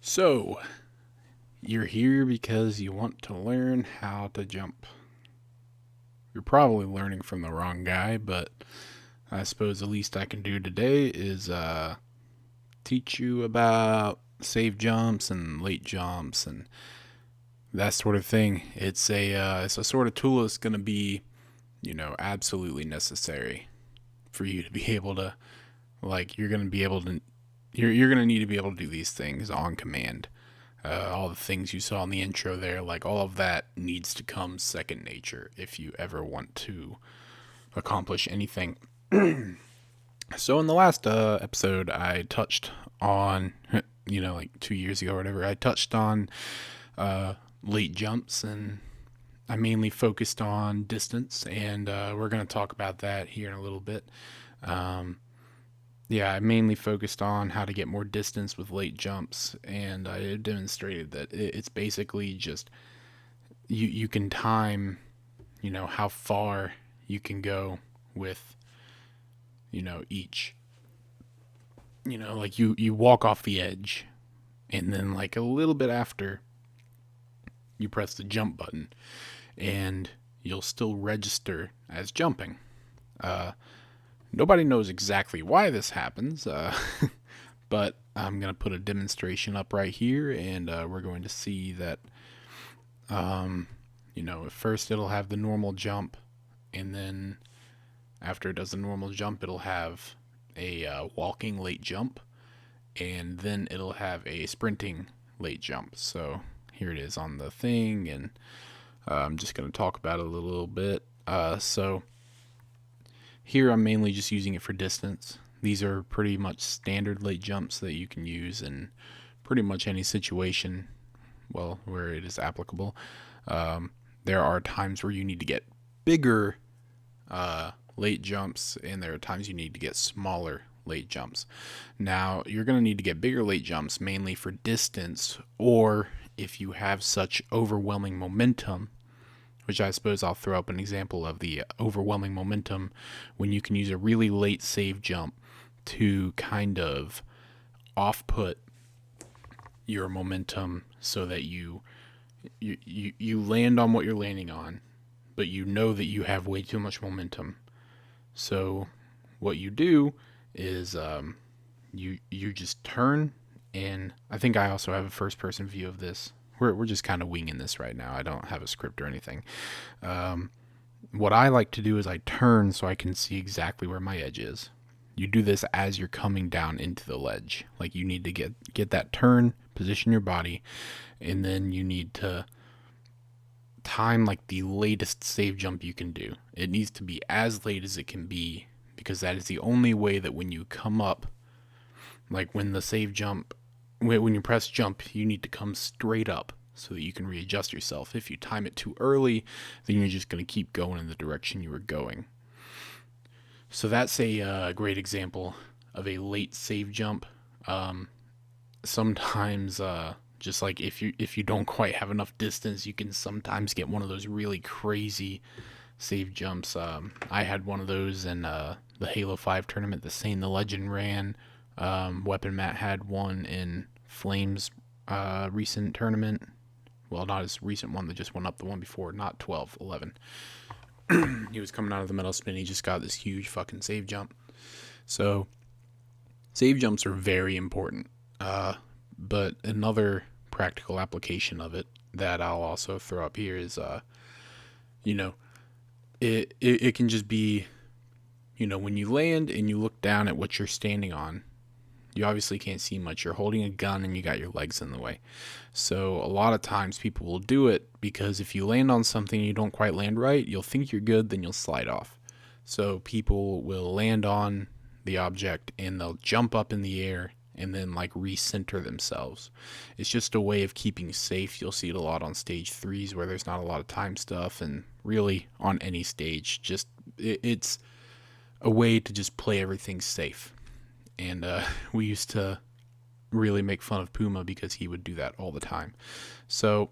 So, you're here because you want to learn how to jump. You're probably learning from the wrong guy, but I suppose the least I can do today is teach you about safe jumps and late jumps and that sort of thing. It's a sort of tool that's going to be, absolutely necessary for you to be able to, you're going to be able to, you're going to need to be able to do these things on command. All the things you saw in the intro there, like all of that needs to come second nature if you ever want to accomplish anything. So in the last episode, I touched on, like 2 years ago or whatever, I touched on late jumps, and I mainly focused on distance, and we're going to talk about that here in a little bit. Yeah, I mainly focused on how to get more distance with late jumps, and I demonstrated that it's basically just you can time, how far you can go with, each, like you walk off the edge, and then like a little bit after, you press the jump button, and you'll still register as jumping. Nobody knows exactly why this happens, but I'm going to put a demonstration up right here, and we're going to see that, at first it'll have the normal jump, and then after it does the normal jump, it'll have a walking late jump, and then it'll have a sprinting late jump. So here it is on the thing, and I'm just going to talk about it a little bit. So here I'm mainly just using it for distance. These are pretty much standard late jumps that you can use in pretty much any situation, well, where it is applicable. There are times where you need to get bigger late jumps, and there are times you need to get smaller late jumps. Now, you're going to need to get bigger late jumps mainly for distance, or if you have such overwhelming momentum, which I suppose I'll throw up an example of the overwhelming momentum when you can use a really late save jump to kind of off-put your momentum so that you land on what you're landing on, but you know that you have way too much momentum. So what you do is you just turn, and I think I also have a first-person view of this. We're just kind of winging this right now. I don't have a script or anything. What I like to do is I turn so I can see exactly where my edge is. You do this as you're coming down into the ledge. Like, you need to get that turn, position your body, and then you need to time like the latest save jump you can do. It needs to be as late as it can be, because that is the only way that when you come up, like when the save jump, when you press jump, you need to come straight up so that you can readjust yourself. If you time it too early, then you're just going to keep going in the direction you were going. So that's a great example of a late save jump. Sometimes, just like if you don't quite have enough distance, you can sometimes get one of those really crazy save jumps. I had one of those in the Halo 5 tournament that Sane the Legend ran. Weapon Matt had one in Flames recent tournament. Well, not his recent one that just went up, the one before, not 12, 11. He was coming out of the metal spin. He just got this huge fucking save jump. So save jumps are very important. But another practical application of it that I'll also throw up here is, it can just be, when you land and you look down at what you're standing on, you obviously can't see much. You're holding a gun and you got your legs in the way. So a lot of times people will do it because if you land on something and you don't quite land right, you'll think you're good, then you'll slide off. So people will land on the object and they'll jump up in the air and then like recenter themselves. It's just a way of keeping safe. You'll see it a lot on stage 3s where there's not a lot of time stuff, and really on any stage, just it's a way to just play everything safe. And we used to really make fun of Puma because he would do that all the time. So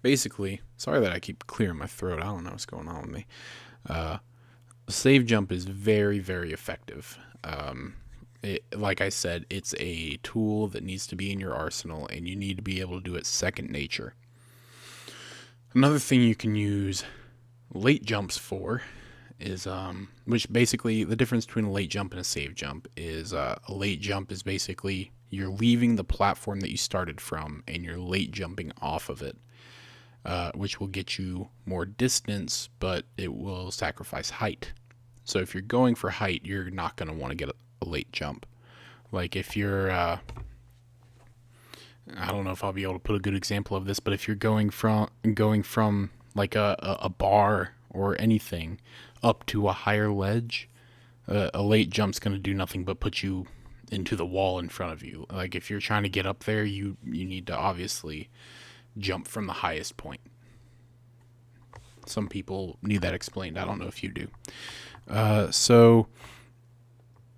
basically, sorry that I keep clearing my throat. I don't know what's going on with me. Save jump is very, very effective. Like I said, it's a tool that needs to be in your arsenal, and you need to be able to do it second nature. Another thing you can use late jumps for is, which basically the difference between a late jump and a save jump is, a late jump is basically you're leaving the platform that you started from and you're late jumping off of it, which will get you more distance, but it will sacrifice height. So if you're going for height, you're not going to want to get a late jump. Like if you're, I don't know if I'll be able to put a good example of this, but if you're going from like a bar or anything up to a higher ledge, a late jump's going to do nothing but put you into the wall in front of you. Like if you're trying to get up there, you need to obviously jump from the highest point. Some people need that explained. I don't know if you do. So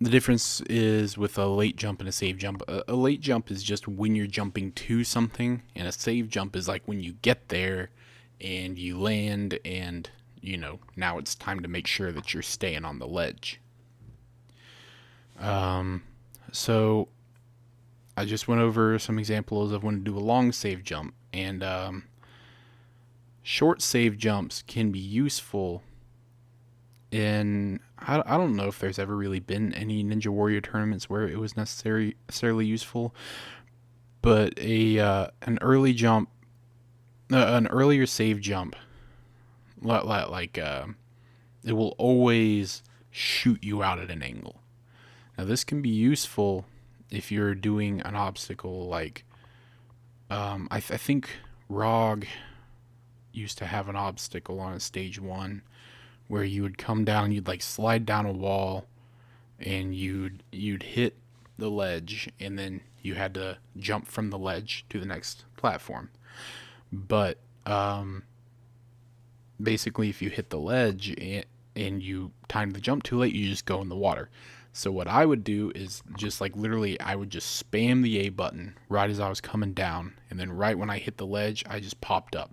the difference is with a late jump and a save jump. A late jump is just when you're jumping to something, and a save jump is like when you get there and you land, and now it's time to make sure that you're staying on the ledge. So I just went over some examples of when to do a long save jump, and short save jumps can be useful in, I don't know if there's ever really been any Ninja Warrior tournaments where it was necessarily useful, but an early jump, an earlier save jump, like it will always shoot you out at an angle. Now this can be useful if you're doing an obstacle like, I think ROG used to have an obstacle on a stage 1 where you would come down, you'd like slide down a wall, and you'd hit the ledge, and then you had to jump from the ledge to the next platform. But basically, if you hit the ledge and you time the jump too late, you just go in the water. So what I would do is just like literally, I would just spam the A button right as I was coming down, and then right when I hit the ledge, I just popped up.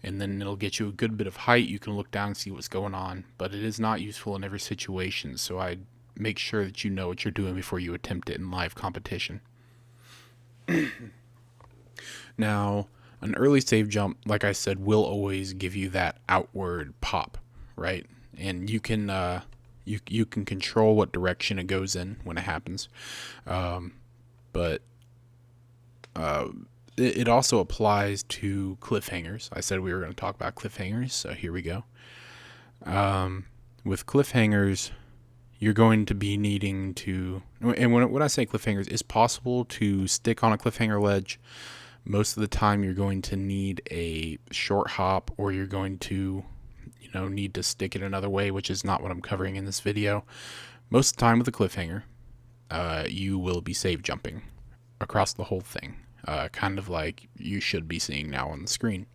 And then it'll get you a good bit of height. You can look down and see what's going on, but it is not useful in every situation, so I'd make sure that you know what you're doing before you attempt it in live competition. Now, an early save jump, like I said, will always give you that outward pop, right? And you can you can control what direction it goes in when it happens, but it also applies to cliffhangers. I said we were going to talk about cliffhangers, so here we go. With cliffhangers, you're going to be needing to, and when I say cliffhangers, it's possible to stick on a cliffhanger ledge. Most of the time, you're going to need a short hop, or you're going to, need to stick it another way, which is not what I'm covering in this video. Most of the time with a cliffhanger, you will be save jumping across the whole thing. Kind of like you should be seeing now on the screen.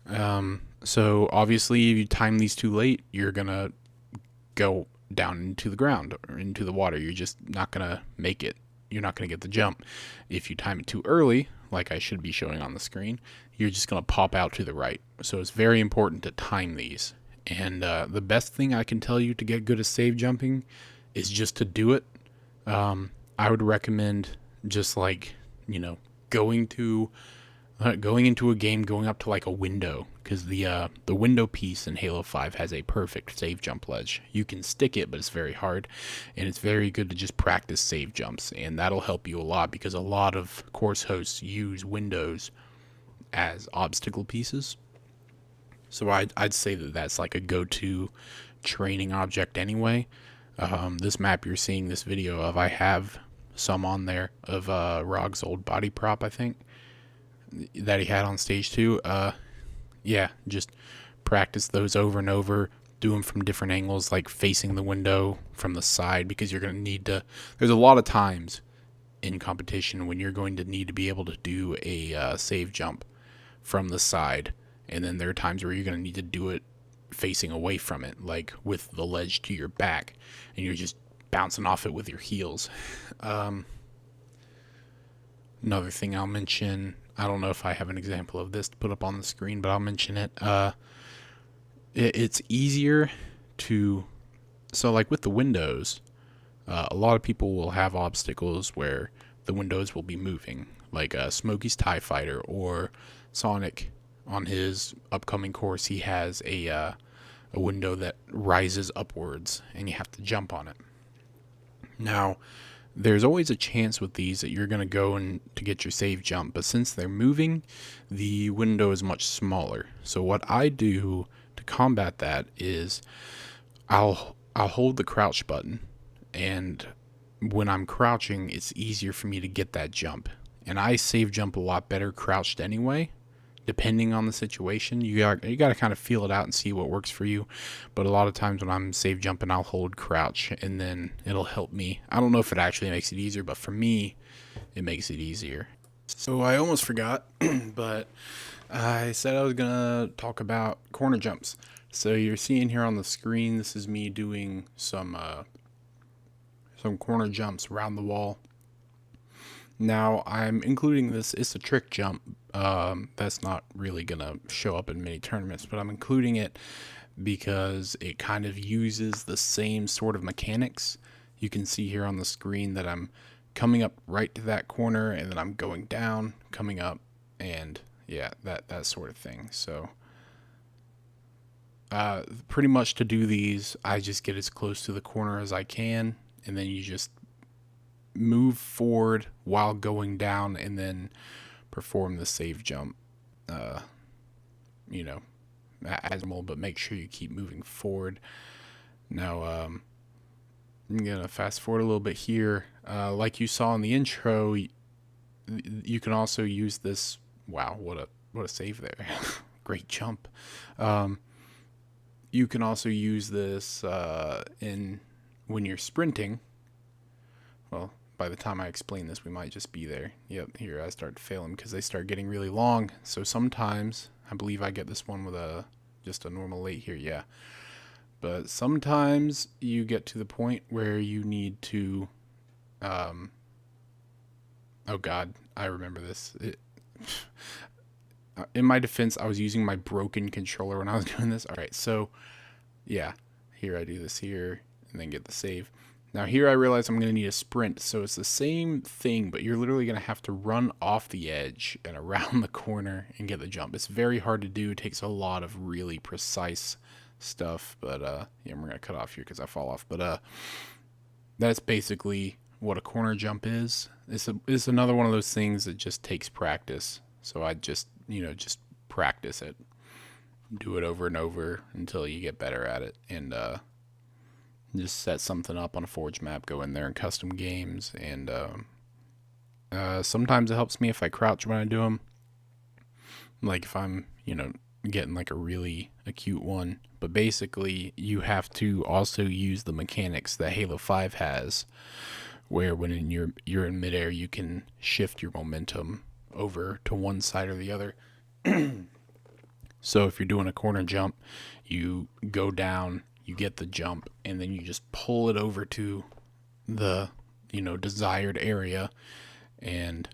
So obviously if you time these too late, you're gonna go down into the ground or into the water. You're just not gonna make it. You're not gonna get the jump. If you time it too early, like I should be showing on the screen, you're just gonna pop out to the right. So it's very important to time these. And the best thing I can tell you to get good at save jumping is just to do it. I would recommend just like, going into a game, going up to like a window, because the window piece in Halo 5 has a perfect save jump ledge. You can stick it, but it's very hard, and it's very good to just practice save jumps, and that'll help you a lot because a lot of course hosts use windows as obstacle pieces. So I'd say that that's like a go-to training object anyway. This map you're seeing this video of, I have some on there of ROG's old body prop, I think, that he had on stage 2. Yeah, just practice those over and over. Do them from different angles, like facing the window from the side, because you're going to need to, there's a lot of times in competition when you're going to need to be able to do a save jump from the side, and then there are times where you're going to need to do it facing away from it, like with the ledge to your back, and you're just bouncing off it with your heels. Another thing I'll mention, I don't know if I have an example of this to put up on the screen, but I'll mention it. It's easier to, so like with the windows, A lot of people will have obstacles where the windows will be moving, like Smokey's TIE Fighter or Sonic on his upcoming course. He has a window that rises upwards, and you have to jump on it. Now, there's always a chance with these that you're going to go and to get your save jump, but since they're moving, the window is much smaller. So what I do to combat that is I'll hold the crouch button, and when I'm crouching, it's easier for me to get that jump. And I save jump a lot better crouched anyway, depending on the situation. You got to kind of feel it out and see what works for you. But a lot of times when I'm save jumping, I'll hold crouch, and then it'll help me. I don't know if it actually makes it easier, but for me, it makes it easier. So I almost forgot, but I said I was going to talk about corner jumps. So you're seeing here on the screen, this is me doing some corner jumps around the wall. Now I'm including this, it's a trick jump. That's not really gonna show up in many tournaments, but I'm including it because it kind of uses the same sort of mechanics. You can see here on the screen that I'm coming up right to that corner, and then I'm going down, coming up, and yeah, that sort of thing. So pretty much to do these, I just get as close to the corner as I can, and then you just move forward while going down, and then perform the save jump. You know, as normal, but make sure you keep moving forward. Now, I'm gonna fast forward a little bit here. Like you saw in the intro, you can also use this. Wow, what a save there! Great jump. You can also use this in when you're sprinting. Well, by the time I explain this, we might just be there. Yep, here I start failing because they start getting really long. So sometimes, I believe I get this one with just a normal late here, yeah. But sometimes you get to the point where you need to, oh God, I remember this. In my defense, I was using my broken controller when I was doing this. All right, so yeah, here I do this here and then get the save. Now here I realize I'm going to need a sprint, so it's the same thing, but you're literally going to have to run off the edge and around the corner and get the jump. It's very hard to do. It takes a lot of really precise stuff, but yeah, we're going to cut off here because I fall off. But that's basically what a corner jump is. It's another one of those things that just takes practice. So I just practice it. Do it over and over until you get better at it, and just set something up on a Forge map, go in there and custom games, and sometimes it helps me if I crouch when I do them, like if I'm getting like a really acute one. But basically you have to also use the mechanics that Halo 5 has, where when you're in midair, you can shift your momentum over to one side or the other. So if you're doing a corner jump, you go down, you get the jump, and then you just pull it over to the desired area. And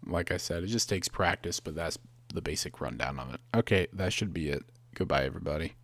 like I said, it just takes practice, but that's the basic rundown of it. Okay, that should be it. Goodbye, everybody.